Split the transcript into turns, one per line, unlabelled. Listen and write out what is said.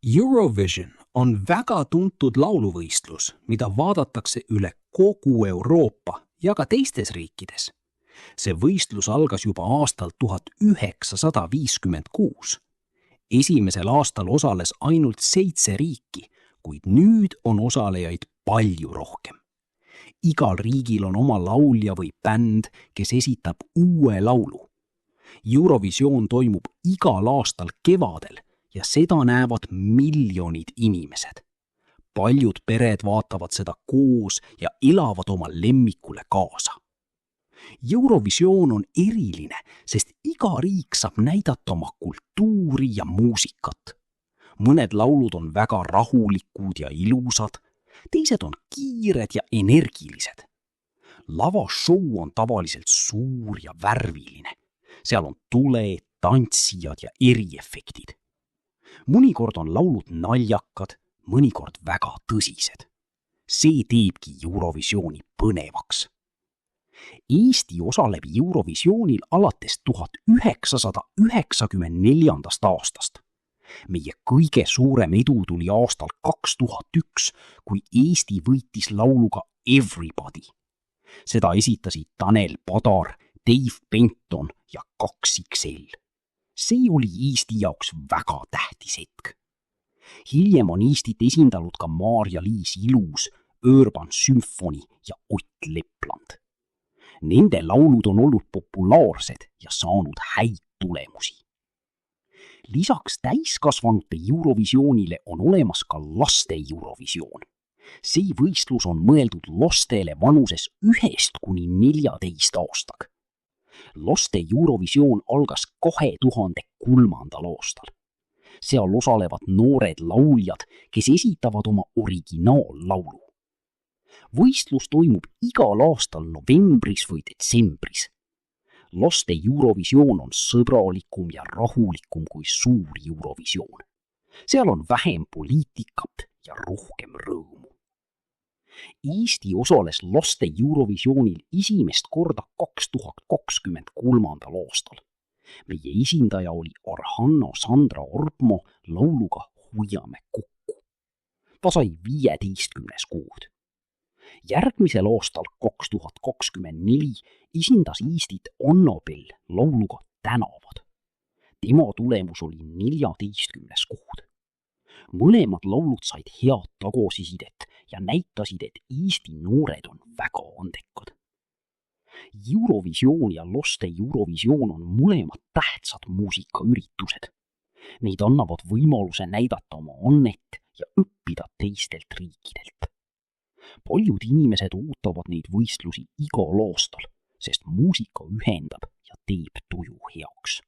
Eurovision on väga tuntud lauluvõistlus, mida vaadatakse üle kogu Euroopa ja ka teistes riikides. See võistlus algas juba aastal 1956. Esimesel aastal osales ainult 7 riiki, kuid nüüd on osalejaid palju rohkem. Igal riigil on oma laulja või bänd, kes esitab uue laulu. Eurovisioon toimub igal aastal kevadel ja seda näevad miljonid inimesed. Paljud pered vaatavad seda koos ja elavad oma lemmikule kaasa. Eurovisioon on eriline, sest iga riik saab näidata oma kultuuri ja muusikat. Mõned laulud on väga rahulikud ja ilusad, teised on kiired ja energilised. Lavashow on tavaliselt suur ja värviline. Seal on tuled, tantsijad ja eriefektid. Mõnikord on laulud naljakad, mõnikord väga tõsised. See teebki Eurovisiooni põnevaks. Eesti osaleb Eurovisioonil alates 1994. aastast. Meie kõige suurem edu tuli aastal 2001, kui Eesti võitis lauluga Everybody. Seda esitasid Tanel Padar, Dave Benton ja 2XL. See oli Eesti jaoks väga tähtis hetk. Hiljem on Eestit esindanud ka Maarja-Liis Ilus, Urban Symphony ja Ott Lepland. Nende laulud on olnud populaarsed ja saanud häid tulemusi. Lisaks täiskasvanute Eurovisioonile on olemas ka laste Eurovisioon. See võistlus on mõeldud lastele vanuses 1–14 aastak. Laste Eurovisioon algas 2003. aastal. Seal osalevad noored lauljad, kes esitavad oma originaallaulu. Võistlus toimub igal aastal novembris või detsembris. Laste Eurovisioon on sõbralikum ja rahulikum kui suur Eurovisioon. Seal on vähem poliitikat ja rohkem rõõmu. Eesti osales laste Eurovisioonil esimest korda 2023. aastal. Meie esindaja oli Arhanna Sandra Orpmo lauluga Hoiame kokku. Ta sai 15. kood. Järgmisel aastal 2024 esindas Eestit Annabel lauluga Tänavad. Tema tulemus oli 14. kood. Mõlemad laulud said head tagasisidet ja näitasid, et Eesti noored on väga andekad. Eurovisioon ja laste Eurovisioon on mõlemad tähtsad muusikaüritused. Neid annavad võimaluse näidata oma annet ja õppida teistelt riikidelt. Paljud inimesed ootavad neid võistlusi igal aastal, sest muusika ühendab ja teeb tuju heaks.